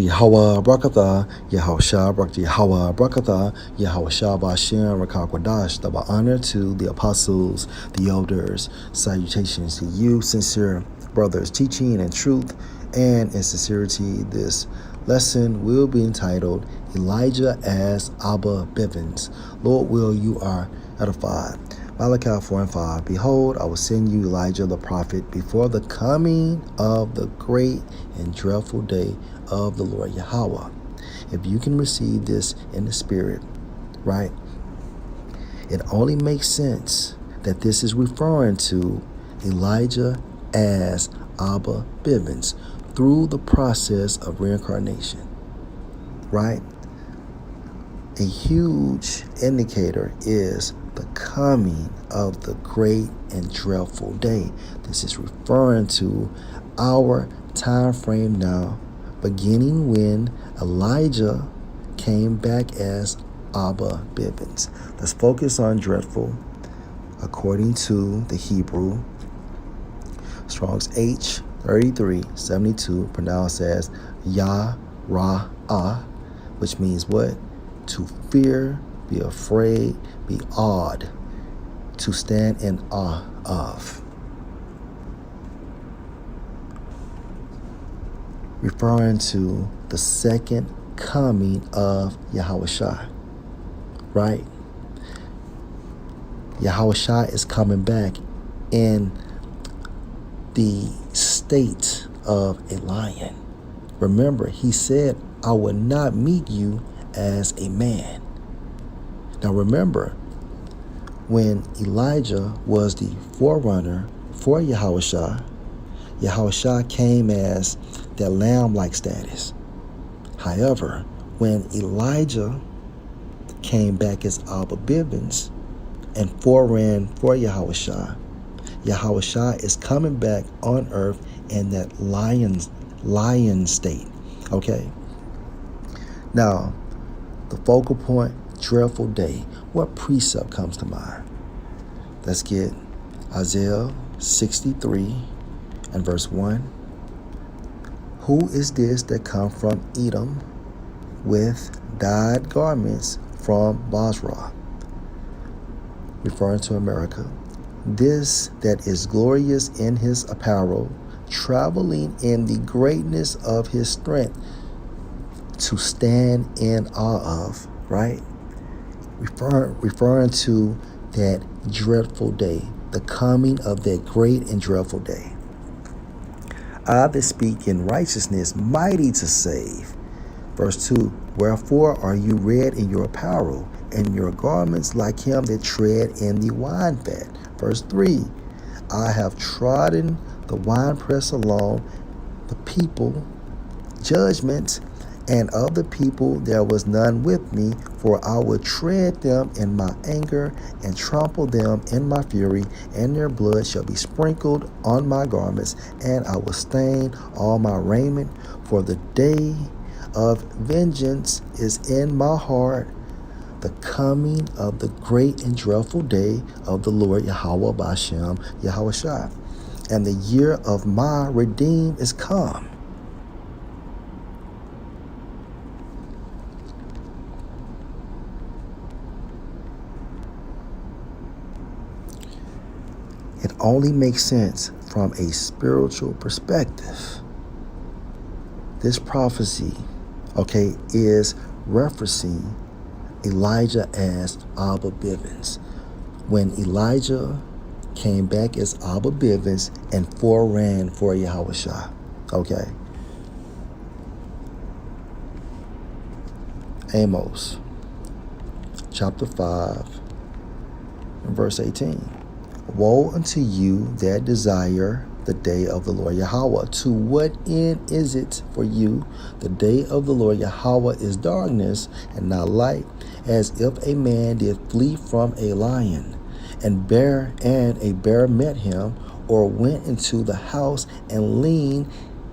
Yahweh Brakatha, Yahawashi Brakatha, Yahweh Brakatha, Yahawashi Bashem Rakakwadash. Double honor to the apostles, the elders. Salutations to you, sincere brothers, teaching in truth and in sincerity. This lesson will be entitled Elijah as Abba Bivens. Lord will, you are edified. Malachi 4:5. Behold, I will send you Elijah the prophet before the coming of the great and dreadful day of the Lord Yahweh. If you can receive this in the spirit, right, it only makes sense that this is referring to Elijah as Abba Bivens through the process of reincarnation, right? A huge indicator is the coming of the great and dreadful day. This is referring to our time frame now, beginning when Elijah came back as Abba Bivens. Let's focus on dreadful. According to the Hebrew, Strong's H3372, pronounced as Yah-Ra-Ah, which means what? To fear, be afraid, be awed, to stand in awe of. Referring to the second coming of YAHAWASHI, right? YAHAWASHI is coming back in the state of a lion. Remember, he said, I will not meet you as a man. Now remember, when Elijah was the forerunner for YAHAWASHI, YAHAWASHI came as that lamb-like status. However, when Elijah came back as Abba Bivens and foreran for YAHAWASHI, YAHAWASHI is coming back on earth in that lion state. Okay? Now, the focal point, dreadful day. What precept comes to mind? Let's get Isaiah 63 and verse 1. Who is this that come from Edom with dyed garments from Basra? Referring to America. This that is glorious in his apparel, traveling in the greatness of his strength, to stand in awe of, right? Referring to that dreadful day, the coming of that great and dreadful day. I that speak in righteousness, mighty to save. Verse 2, wherefore are you red in your apparel, and your garments like him that tread in the wine fat? Verse 3, I have trodden the winepress along the people, judgment, and of the people there was none with me, for I will tread them in my anger and trample them in my fury, and their blood shall be sprinkled on my garments, and I will stain all my raiment, for the day of vengeance is in my heart, the coming of the great and dreadful day of the Lord Yahweh Bashem Yahawashi, and the year of my redeem is come. It only makes sense from a spiritual perspective. This prophecy, okay, is referencing Elijah as Abba Bivens. When Elijah came back as Abba Bivens and foreran for YAHAWASHI, okay. Amos, chapter 5, and verse 18. Woe unto you that desire the day of the Lord Yahweh. To what end is it for you? The day of the Lord Yahweh is darkness and not light, as if a man did flee from a lion, and a bear met him, or went into the house and leaned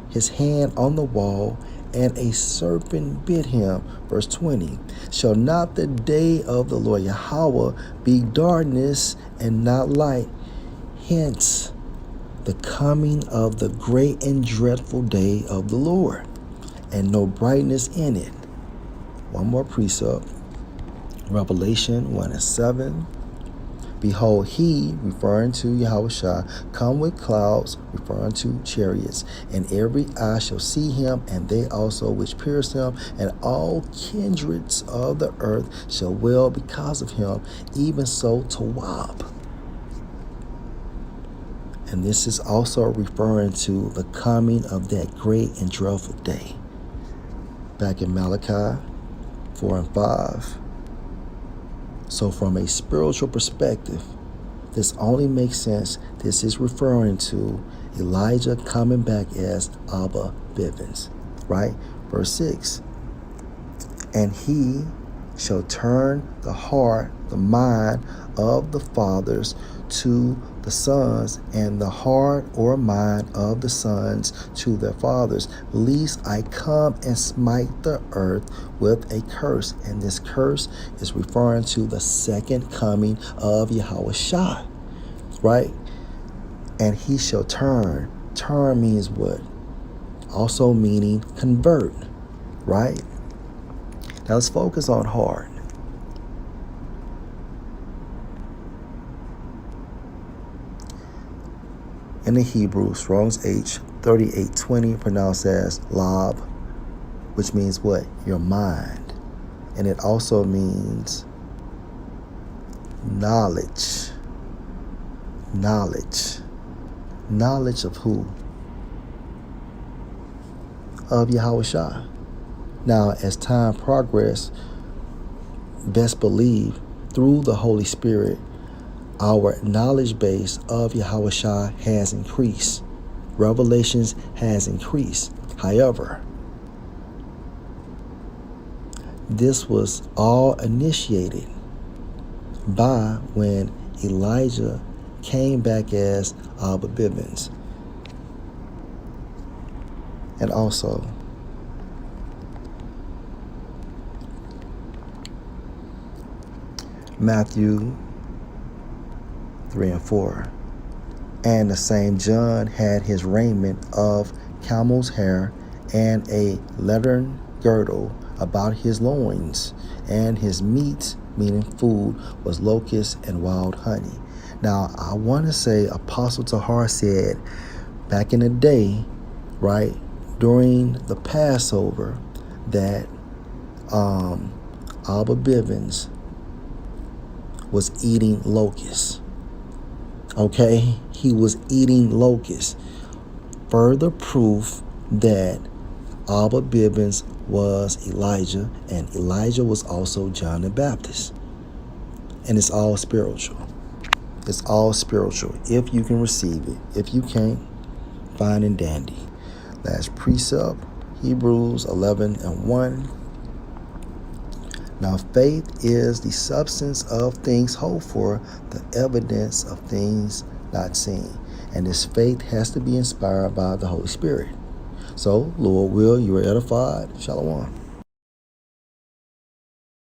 his hand on the wall, and a serpent bit him. Verse 20, shall not the day of the Lord Yahweh be darkness and not light? Hence, the coming of the great and dreadful day of the Lord. and no brightness in it. One more precept. Revelation 1:7. Behold, he, referring to YAHAWASHI, come with clouds, referring to chariots, and every eye shall see him, and they also which pierced him, and all kindreds of the earth shall wail because of him, even so Tawab. And this is also referring to the coming of that great and dreadful day. Back in Malachi 4:5. So from a spiritual perspective, this only makes sense. This is referring to Elijah coming back as Abba Bivens, right? Verse 6. And he shall turn the heart, the mind of the fathers to the sons, and the heart or mind of the sons to their fathers, lest I come and smite the earth with a curse. And this curse is referring to the second coming of YAHAWASHI, right? And he shall turn. Turn means what? Also meaning convert, right? Now let's focus on heart. In the Hebrew, Strong's H 3820, pronounced as lab, which means what? Your mind. And it also means knowledge. Knowledge. Knowledge of who? Of YAHAWASHI. Now, as time progresses, best believe through the Holy Spirit, our knowledge base of YAHAWASHI has increased. Revelations has increased. However, this was all initiated by when Elijah came back as Abba Bivens. And also, Matthew 3:4. And the same John had his raiment of camel's hair, and a leathern girdle about his loins, and his meat, meaning food, was locusts and wild honey. Now, I want to say Apostle Tahar said back in the day, right, during the Passover, that Abba Bivens was eating locusts. Okay, he was eating locusts. Further proof that Abba Bivens was Elijah, and Elijah was also John the Baptist. And it's all spiritual. It's all spiritual if you can receive it. If you can't, fine and dandy. Last precept, Hebrews 11:1. Now faith is the substance of things hoped for, the evidence of things not seen. And this faith has to be inspired by the Holy Spirit. So, Lord will, you are edified. Shalom.